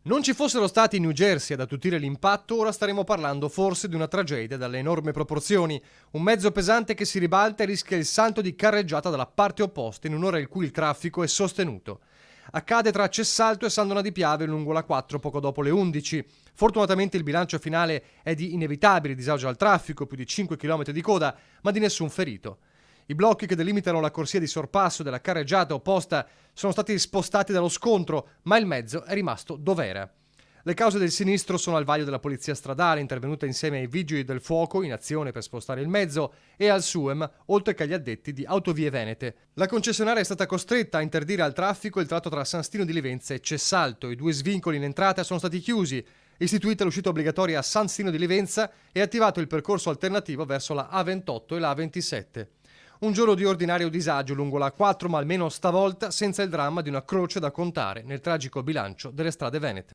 Non ci fossero stati i New Jersey ad attutire l'impatto, ora staremo parlando forse di una tragedia dalle enormi proporzioni. Un mezzo pesante che si ribalta e rischia il salto di carreggiata dalla parte opposta in un'ora in cui il traffico è sostenuto. Accade tra Cessalto e San Donà di Piave lungo la 4 poco dopo le 11. Fortunatamente il bilancio finale è di inevitabile disagio al traffico, più di 5 km di coda, ma di nessun ferito. I blocchi che delimitano la corsia di sorpasso della carreggiata opposta sono stati spostati dallo scontro, ma il mezzo è rimasto dov'era. Le cause del sinistro sono al vaglio della polizia stradale, intervenuta insieme ai vigili del fuoco in azione per spostare il mezzo, e al SUEM, oltre che agli addetti di Autovie Venete. La concessionaria è stata costretta a interdire al traffico il tratto tra San Stino di Livenza e Cessalto. I 2 svincoli in entrata sono stati chiusi, istituita l'uscita obbligatoria a San Stino di Livenza e attivato il percorso alternativo verso la A28 e la A27. Un giorno di ordinario disagio lungo la 4, ma almeno stavolta senza il dramma di una croce da contare nel tragico bilancio delle strade venete.